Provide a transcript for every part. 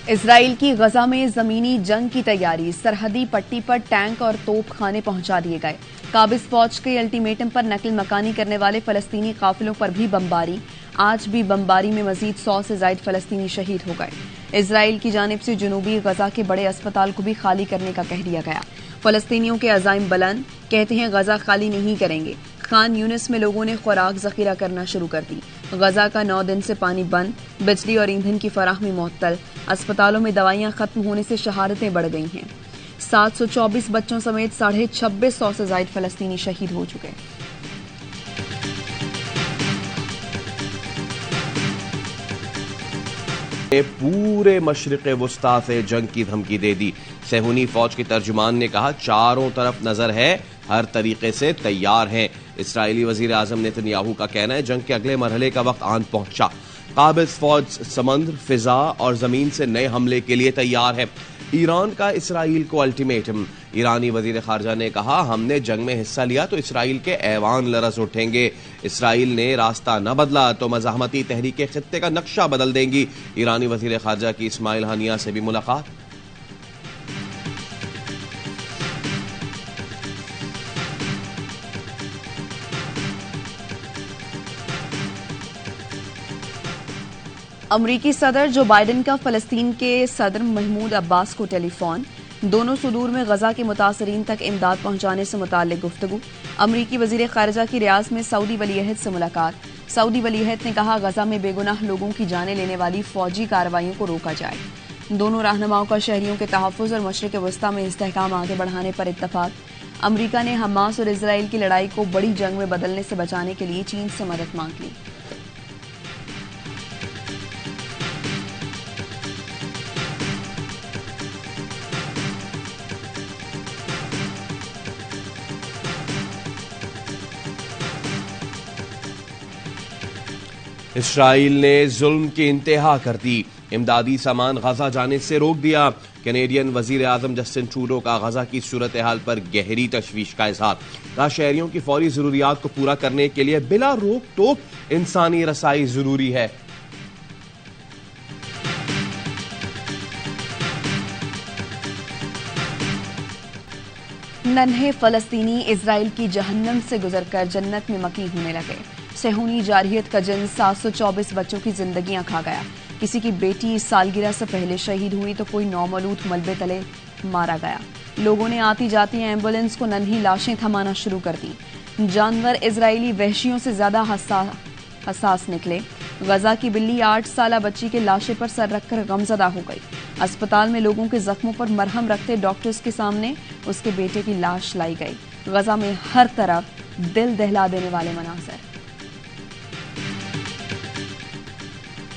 Israel की गजा में जमीनी जंग की तैयारी, सरहदी पट्टी पर टैंक और तोप खाने पहुंचा दिए गए। काबिज फौज के अल्टीमेटम पर नकल मकानी करने वाले फलस्तीनी काफिलों पर भी बमबारी। आज भी बमबारी में मजीद 100 से ज्यादा फलस्तीनी शहीद हो गए। इजराइल की जानिब से जनूबी गजा के बड़े अस्पताल को भी खाली करने का कह दिया गया। फलस्तीनियों के अजाइम बुलंद, कहते हैं गजा खाली नहीं करेंगे। खान यूनिस में लोगों ने खुराक जखीरा करना शुरू कर दी। गजा का 9 दिन से पानी बंद, बिजली और ईंधन की फराहमी मुअत्तल। अस्पतालों में दवाइयां खत्म होने से शहादतें बढ़ गई हैं। 724 बच्चों समेत 2650 से ज्यादा फलस्तीनी शहीद हो चुके हैं। पूरे मशरिक़ वुस्ता से जंग की धमकी दे दी। सेहूनी फौज के तर्जुमान ने कहा, चारों तरफ नजर है, हर तरीके से तैयार हैं। इसराइली वजीर आजम नेतन्याहू का कहना है, जंग के अगले मरहले का वक्त आन पहुंचा। काबिज फौज समंदर, फिजा और जमीन से नए हमले के लिए तैयार है। ईरान का इसराइल को अल्टीमेटम। ईरानी वजीर खारजा ने कहा, हमने जंग में हिस्सा लिया तो इसराइल के ऐवान लरस उठेंगे। इसराइल ने रास्ता न बदला तो मज़ाहमती तहरीकें खित्ते का नक्शा बदल देंगी। ईरानी वजीर खारजा की इस्माइल हानिया से भी मुलाकात। अमरीकी सदर जो बाइडन का फलस्तीन के सदर महमूद अब्बास को टेलीफोन। दोनों सुदूर में गजा के मुतासरीन तक इमदाद पहुंचाने से मुताल्लिक गुफ्तगू। अमरीकी वजीर खारजा की रियाज में सऊदी वलीअहद से मुलाकात। सऊदी वलीअहद ने कहा, गजा में बेगुनाह लोगों की जानें लेने वाली फौजी कार्रवाइयों को रोका जाए। दोनों रहनुमाओं का शहरियों के तहफ़्फ़ुज़ और मशरिक़ वस्ता में इस्तेहकाम आगे बढ़ाने पर इत्तफाक। अमरीका ने हमास और इसराइल की लड़ाई को बड़ी जंग में बदलने से बचाने के लिए चीन से मदद मांग ली। इसराइल ने जुल्म की इंतहा कर दी। इमदादी सामान गजा जाने से रोक दिया। कैनेडियन वजीर आजम जस्टिन ट्रूडो का गजा की सूरत हाल पर गहरी तशवीश का इजहार। कहा, शहरियों की फौरी जरूरियात को पूरा करने के लिए बिला रोक टोक इंसानी रसाई जरूरी है। नन्हे फलस्तीनी इजराइल की जहन्नम से गुजरकर जन्नत में मकी होने लगे। सेहूनी जारहियत का जिन 724 बच्चों की जिंदगियां खा गया। किसी की बेटी सालगिरह से पहले शहीद हुई तो कोई नौमौलूद मलबे तले मारा गया। लोगों ने आती जाती एम्बुलेंस को नन्ही लाशें थमाना शुरू कर दी। जानवर इजरायली वहशियों से ज्यादा हसास निकले। गजा की बिल्ली 8 साला बच्ची के लाशे पर सर रखकर गमजदा हो गई। अस्पताल में लोगों के जख्मों पर मरहम रखते डॉक्टर्स के सामने उसके बेटे की लाश लाई गई। गजा में हर तरफ दिल दहला देने वाले मनाज़र।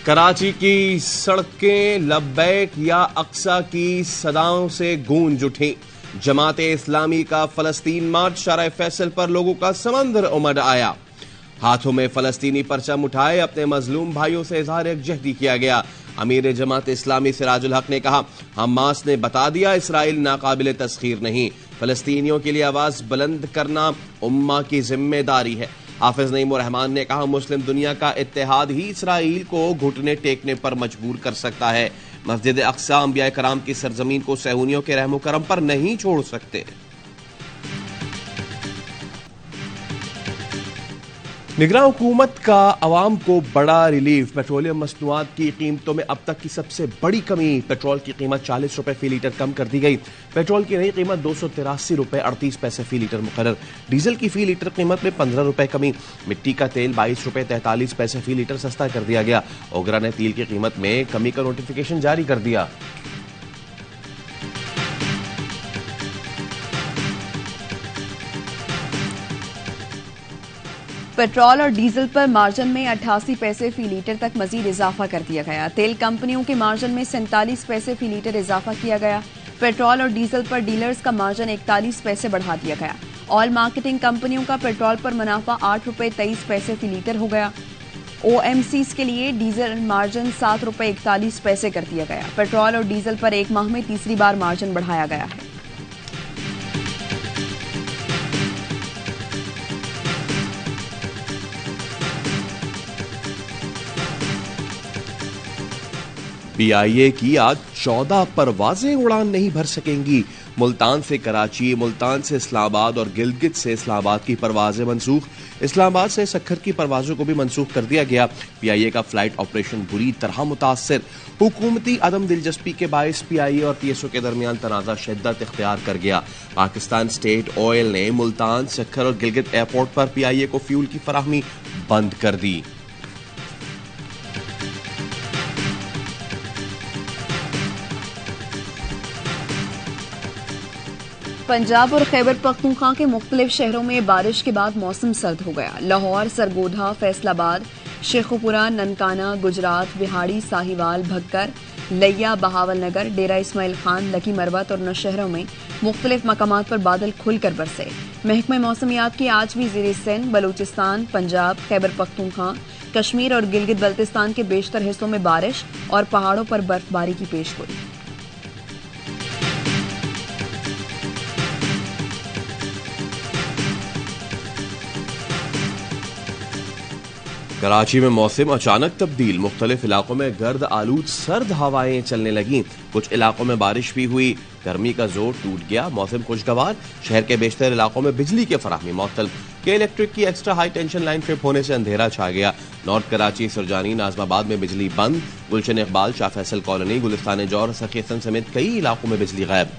कराची की सड़कें लब्बैक या अक्सा की सदाओं से गूंज उठी। जमाते इस्लामी का फलस्तीन मार्च शारा फैसल पर लोगों का समंदर उमड़ आया। हाथों में फलस्तीनी परचम उठाए अपने मजलूम भाइयों से इजहार यकजहती किया गया। अमीर जमात इस्लामी सिराजुल हक ने कहा, हमास ने बता दिया इसराइल नाकाबिल तस्खीर नहीं। फलस्तीनियों के लिए आवाज बुलंद करना उम्मा की जिम्मेदारी है। हाफिज नईम उर रहमान ने कहा, मुस्लिम दुनिया का इत्तेहाद ही इसराइल को घुटने टेकने पर मजबूर कर सकता है। मस्जिद अक्सा अंबिया कराम की सरजमीन को सहूनियों के रहमो करम पर नहीं छोड़ सकते। निगरान हुकूमत का अवाम को बड़ा रिलीफ। पेट्रोलियम मसनूआत की कीमतों में अब तक की सबसे बड़ी कमी। पेट्रोल की कीमत 40 रुपए फी लीटर कम कर दी गई। पेट्रोल की नई कीमत 283 रुपए 38 पैसे फी लीटर मुकर्रर। डीजल की फी लीटर कीमत में 15 रुपए कमी। मिट्टी का तेल 22 रुपए 43 पैसे फी लीटर सस्ता कर दिया गया। ओगरा ने तेल की कीमत में कमी का नोटिफिकेशन जारी कर दिया। पेट्रोल और डीजल पर मार्जिन में 88 पैसे फी लीटर तक मजीद इजाफा कर दिया गया। तेल कंपनियों के मार्जिन में 47 पैसे फी लीटर इजाफा किया गया। पेट्रोल और डीजल पर डीलर्स का मार्जिन 41 पैसे बढ़ा दिया गया। ऑयल मार्केटिंग कंपनियों का पेट्रोल पर मुनाफा 8 रुपए 23 पैसे फी लीटर हो गया। ओएमसीज के लिए डीजल मार्जिन 7 रुपए 41 पैसे कर दिया गया। पेट्रोल और डीजल पर एक माह में तीसरी बार मार्जिन बढ़ाया गया है। PIA की आज 14 परवाजें उड़ान नहीं भर सकेंगी। मुल्तान से कराची, मुल्तान से इस्लामाबाद और गिलगित से इस्लामाबाद की परवाजें मनसूख। इस्लामाबाद से सक्खर की परवाजों को भी मनसूख कर दिया गया। PIA का फ्लाइट ऑपरेशन बुरी तरह मुतासर। हुकूमती अदम दिलचस्पी के बायस PIA और TSO के दरमियान तनाज़ा शिद्दत इख्तियार कर गया। पाकिस्तान स्टेट ऑयल ने मुल्तान, सक्खर और गिलगित एयरपोर्ट पर PIA को फ्यूल की फराहमी बंद कर दी। पंजाब और खैबर पख्तूनख्वा के मुख्तलिफ शहरों में बारिश के बाद मौसम सर्द हो गया। लाहौर, सरगोधा, फैसलाबाद, शेखुपुरा, ननकाना, गुजरात, बिहाड़ी, साहिवाल, भक्कर, लिया, बहावलनगर, डेरा इस्माइल खान, लकी मरवत और नौशहरों में मुख्तलिफ मकामात पर बादल खुलकर बरसे। महकमा मौसमियात की आज भी ज़ेरे सिंध, बलूचिस्तान, पंजाब, खैबर पख्तूनख्वा, कश्मीर और गिलगित बल्तिस्तान के बेशतर हिस्सों में बारिश और पहाड़ों पर बर्फबारी की पेशगोई। कराची में मौसम अचानक तब्दील। मुख्तलिफ इलाकों में गर्द आलूद सर्द हवाएं चलने लगीं। कुछ इलाकों में बारिश भी हुई। गर्मी का जोर टूट गया। मौसम खुशगवार। शहर के बेशतर इलाकों में बिजली के फराहमी मअतल। के इलेक्ट्रिक की extra high tension line trip होने से अंधेरा छा गया। नॉर्थ कराची, सुरजानी, नाजमाबाद में बिजली बंद। गुलशन इकबाल, शाह फैसल कॉलोनी, गुलिस्तान जौहर, सखीसन समेत कई इलाकों में बिजली गायब।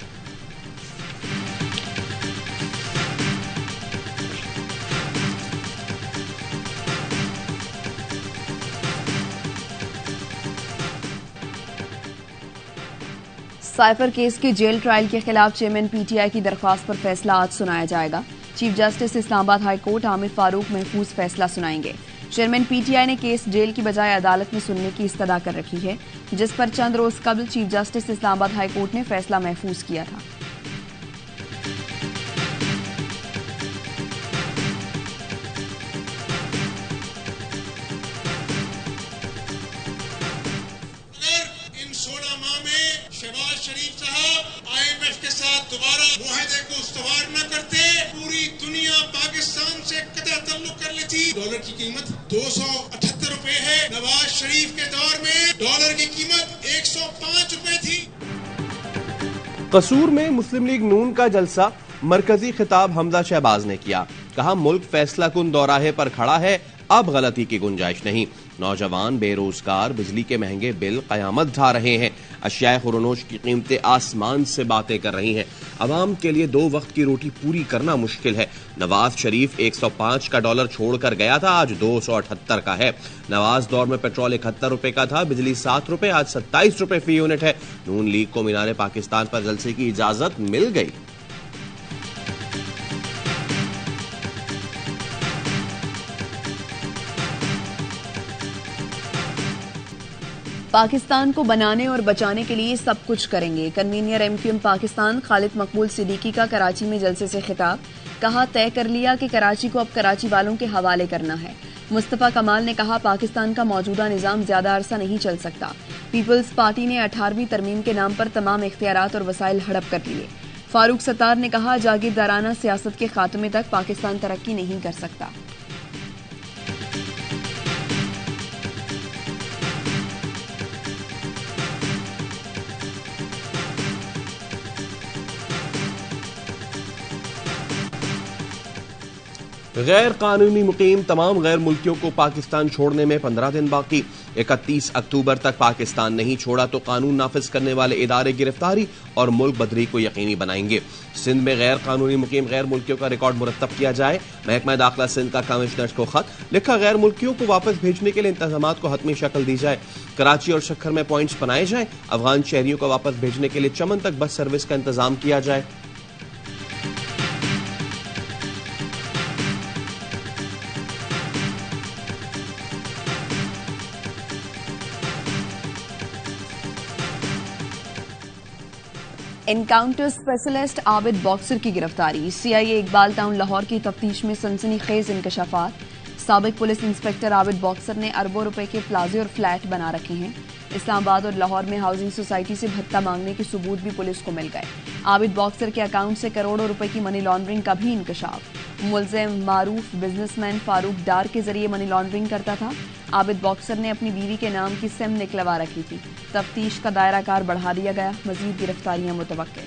साइफर केस के जेल ट्रायल के खिलाफ चेयरमैन PTI की दरख्वास्त पर फैसला आज सुनाया जाएगा। Chief justice Islamabad high court Aamir Farooq महफूज फैसला सुनाएंगे। चेयरमैन PTI ने केस जेल की बजाय अदालत में सुनने की इस्तदा कर रखी है, जिस पर चंद रोज कबल chief justice Islamabad high court ने फैसला महफूज किया था। दोबारा मुआहदे को इस्तवार न करते, पूरी दुनिया पाकिस्तान से कतई ताल्लुक कर लेती। डॉलर की कीमत 278 रुपए है। नवाज शरीफ के दौर में डॉलर की कीमत 105 रुपए थी। कसूर में मुस्लिम लीग नून का जलसा। मरकजी खिताब हमजा शहबाज ने किया। कहा, मुल्क फैसला कुन दौराहे पर खड़ा है, अब गलती की गुंजाइश नहीं। नौजवान बेरोजगार बिजली के महंगे बिल कयामत ढा रहे हैं। अशियाए खुरनोश की कीमतें आसमान से बातें कर रही हैं। अवाम के लिए 2 वक्त की रोटी पूरी करना मुश्किल है। नवाज शरीफ 105 का डॉलर छोड़कर गया था, आज 278 का है। नवाज दौर में पेट्रोल 71 रुपए का था, बिजली 7 रुपए, आज 27 रुपए फी यूनिट है। नून लीग को मीनार पाकिस्तान पर जलसे की इजाजत मिल गई। पाकिस्तान को बनाने और बचाने के लिए सब कुछ करेंगे। कन्वीनर MQM पाकिस्तान खालिद मकबूल सिद्दीकी का कराची में जलसे से खिताब। कहा, तय कर लिया कि कराची को अब कराची वालों के हवाले करना है। मुस्तफा कमाल ने कहा, पाकिस्तान का मौजूदा निजाम ज्यादा अरसा नहीं चल सकता। पीपल्स पार्टी ने 18वीं तरमीम के नाम पर तमाम इख्तियारात और वसाइल हड़प कर लिए। फारूक सत्तार ने कहा, जागीरदाराना सियासत के खात्मे तक पाकिस्तान तरक्की नहीं कर सकता। गैर कानूनी मुकीम तमाम गैर मुल्कियों को पाकिस्तान छोड़ने में 15 दिन बाकी। 31 अक्टूबर तक पाकिस्तान नहीं छोड़ा तो कानून नाफिज करने वाले इदारे गिरफ्तारी और मुल्क बदरी को यकीनी बनाएंगे। सिंध में गैर कानूनी मुकीम गैर मुल्कियों का रिकॉर्ड मुरतब किया जाए। महकमा दाखिला सिंध का कमिश्नर्स को खत लिखा, गैर मुल्कियों को वापस भेजने के लिए इंतजामात को हतमी शक्ल दी जाए। कराची और शक्कर में पॉइंट्स बनाए जाए। अफगान शहरियों को वापस भेजने के लिए चमन तक बस सर्विस का इंतजाम किया जाए। एनकाउंटर स्पेशलिस्ट आबिद बॉक्सर की गिरफ्तारी। CIA इकबाल टाउन लाहौर की तफ्तीश में सनसनीखेज इंकशाफात। साबिक पुलिस इंस्पेक्टर आबिद बॉक्सर ने अरबों रुपए के प्लाजे और फ्लैट बना रखे हैं। इस्लामाबाद और लाहौर में हाउसिंग सोसाइटी से भत्ता मांगने के सबूत भी पुलिस को मिल गए। आबिद बॉक्सर के अकाउंट से करोड़ों रुपए की मनी लॉन्ड्रिंग का भी इंकशाफ। मुलजिम मारूफ बिजनेसमैन फारूक डार के जरिए मनी लॉन्ड्रिंग करता था। आबिद बॉक्सर ने अपनी बीवी के नाम की सिम निकलवा रखी थी। तफ्तीश का दायरा कार बढ़ा दिया गया। मजीद गिरफ्तारियां मुतवक्के।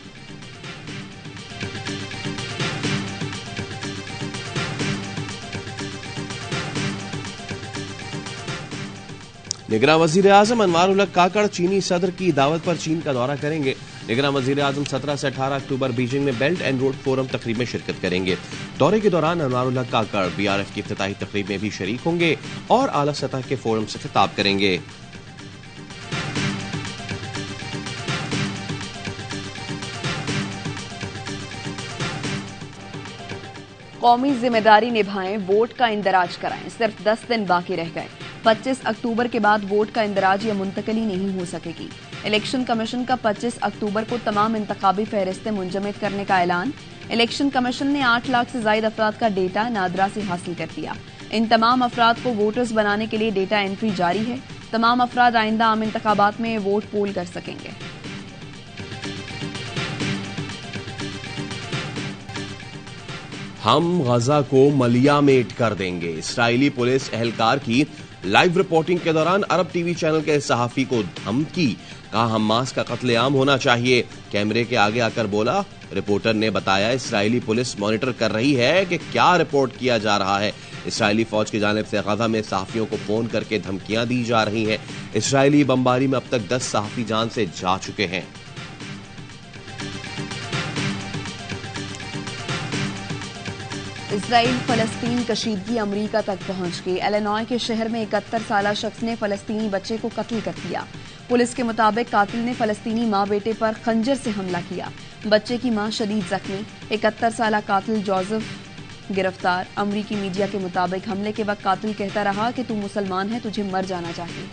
निगरान वजीर आजम अनवारुल हक काकड़ चीनी सदर की दावत पर चीन का दौरा करेंगे। निगरान वजीर आजम 17 से 18 अक्टूबर बीजिंग में बेल्ट एंड रोड फोरम तकरीब में शिरकत करेंगे। दौरे के दौरान अनवारुल हक काकड़ BRF की इफ्तिताही तकरीब में भी शरीक होंगे और आला सतह के फोरम से खिताब करेंगे। कौमी जिम्मेदारी निभाएं, वोट का इंदराज कराएं। सिर्फ 10 दिन बाकी रह गए। 25 अक्टूबर के बाद वोट का इंदराज या मुंतकली नहीं हो सकेगी। इलेक्शन कमीशन का 25 अक्टूबर को तमाम इंतखाबी फहरिस्तें मुंजमद करने का ऐलान। इलेक्शन कमीशन ने 8 लाख से ज्यादा अफराद का डेटा नादरा से हासिल कर दिया। इन तमाम अफराद को वोटर्स बनाने के लिए डेटा एंट्री जारी है। तमाम अफराद आइंदा आम इंतखाबात में वोट पोल कर सकेंगे। हम गजा को मलियामेट कर देंगे। इस्राएली पुलिस एहलकार की लाइव रिपोर्टिंग के दौरान अरब टीवी चैनल के सहाफी को धमकी। कहा हमास का कत्लेआम होना चाहिए। कैमरे के आगे आकर बोला। रिपोर्टर ने बताया इस्राएली पुलिस मॉनिटर कर रही है कि क्या रिपोर्ट किया जा रहा है। इस्राएली फौज की जानिब से गजा में सहाफियों को फोन करके धमकियां दी जा रही हैं। इस्राएली बमबारी में अब तक 10 सहाफी जान से जा चुके हैं। इसराइल फलस्तीन कशीदगी अमरीका तक पहुंच गई। इलिनॉय के शहर में 71 साला शख्स ने फलस्तीनी बच्चे को कत्ल कर दिया। पुलिस के मुताबिक कातिल ने फलस्तीनी मां बेटे पर खंजर से हमला किया। बच्चे की मां शदीद जख्मी। 71 साला कातिल जोसेफ गिरफ्तार। अमरीकी मीडिया के मुताबिक हमले के वक्त कातिल कहता रहा कि तू मुसलमान है, तुझे मर जाना चाहिए।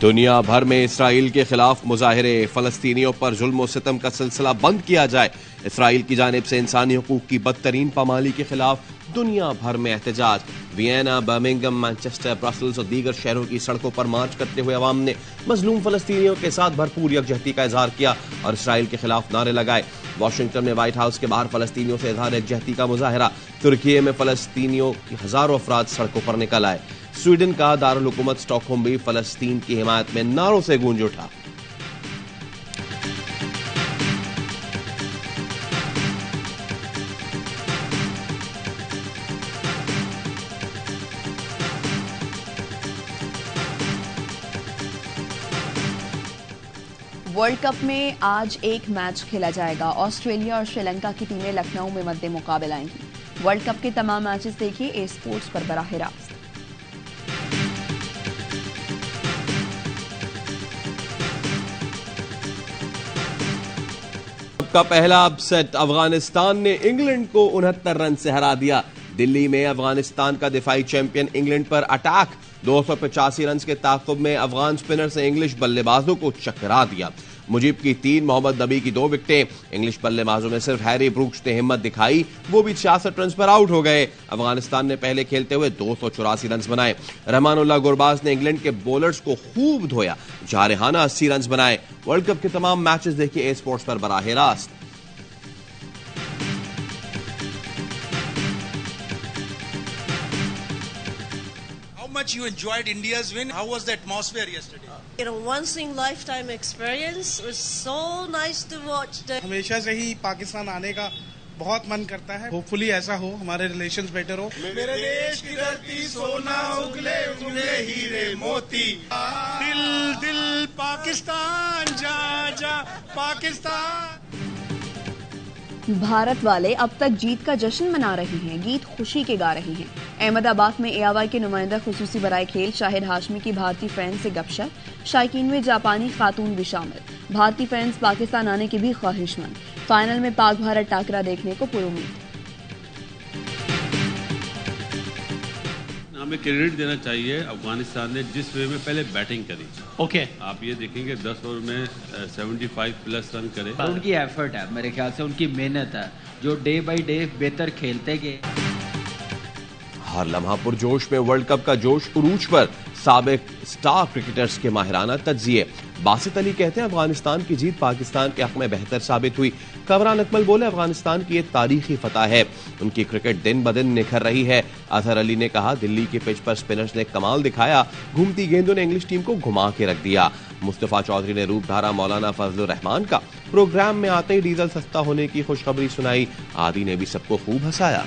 दुनिया भर में इसराइल के खिलाफ मुजाहिरे। फलस्तीनियों पर जुल्म और सितम का सिलसिला बंद किया जाए। इसराइल की जानिब से इंसानी हुकूक की बदतरीन पामाली के खिलाफ दुनिया भर में एहतजाज। वियना, बर्मिंघम, मैनचेस्टर, ब्रसल्स और दीगर शहरों की सड़कों पर मार्च करते हुए अवाम ने मजलूम फलस्तीनियों के साथ भरपूर यकजहती का इजहार किया और इसराइल के खिलाफ नारे लगाए। वाशिंगटन में व्हाइट हाउस के बाहर फलस्तीनियों से इजहार यकजहती का मुजाहरा। तुर्की में फलस्तीनियों की हजारों अफराद सड़कों पर निकल आए। स्वीडन का दारुल हुकूमत स्टॉकहोम भी फलस्तीन की हिमायत में नारों से गूंज उठा। वर्ल्ड कप में आज एक मैच खेला जाएगा। ऑस्ट्रेलिया और श्रीलंका की टीमें लखनऊ में मद्दे मुकाबले आएंगी। वर्ल्ड कप के तमाम मैचेस देखिए ए स्पोर्ट्स पर बराह रास्त। का पहला अपसेट। अफगानिस्तान ने इंग्लैंड को 69 रन से हरा दिया। दिल्ली में अफगानिस्तान का दिफाई चैंपियन इंग्लैंड पर अटैक। 285 रन के ताक़ुब में अफगान स्पिनर से इंग्लिश बल्लेबाजों को चकरा दिया। मुजीब की 3, मोहम्मद नबी की 2 विकेटें। इंग्लिश बल्लेबाजों में सिर्फ हैरी ब्रूक्स ने हिम्मत दिखाई, वो भी 66 रन पर आउट हो गए। अफगानिस्तान ने पहले खेलते हुए 284 रन बनाए। रहमानुल्लाह गुरबाज ने इंग्लैंड के बॉलर्स को खूब धोया। जारहाना 80 रन बनाए। वर्ल्ड कप के तमाम मैचेस देखिए ए स्पोर्ट्स पर बराह रास्त। Much you enjoyed India's win. How was the atmosphere yesterday? Once in lifetime experience. It was so nice to watch. हमेशा से ही पाकिस्तान आने का बहुत मन करता है। होपफुली ऐसा हो, हमारे रिलेशंस बेटर हो। मेरे देश की धरती सोना उगले उगले हीरे मोती। दिल दिल पाकिस्तान जा जा पाकिस्तान। भारत वाले अब तक जीत का जश्न मना रहे हैं, गीत खुशी के गा रहे हैं। अहमदाबाद में AIY के नुमाइंदा खुसूसी बराए खेल शाहिद हाशमी की भारतीय फैंस से गपशप। शायकीन में जापानी खातून भी शामिल। भारतीय फैंस पाकिस्तान आने की भी ख्वाहिशमंद। फाइनल में पाक भारत टाकरा देखने को पुरुमीद। हमें क्रेडिट देना चाहिए अफगानिस्तान ने जिस वे में पहले बैटिंग करी। ओके आप ये देखेंगे 10 ओवर में 75 प्लस रन करे। तो उनकी एफर्ट है, मेरे ख्याल से उनकी मेहनत है, जो डे बाय डे बेहतर खेलते गए। हर लम्हा पुरजोश में वर्ल्ड कप का जोश उरूज पर। साबिक स्टार क्रिकेटर्स के माहिराना तज्जिए। बासित अली कहते हैं अफगानिस्तान की जीत पाकिस्तान के हक में बेहतर साबित हुई। कमरान अकमल बोले अफगानिस्तान की एक तारीखी फतह है, उनकी क्रिकेट दिन ब दिन निखर रही है। अजहर अली ने कहा दिल्ली के पिच पर स्पिनर्स ने कमाल दिखाया, घूमती गेंदों ने इंग्लिश टीम को घुमा के रख दिया। मुस्तफा चौधरी ने रूपधारा मौलाना फजलुर रहमान का प्रोग्राम में आते ही डीजल सस्ता होने की खुशखबरी सुनाई। आदि ने भी सबको खूब हंसाया।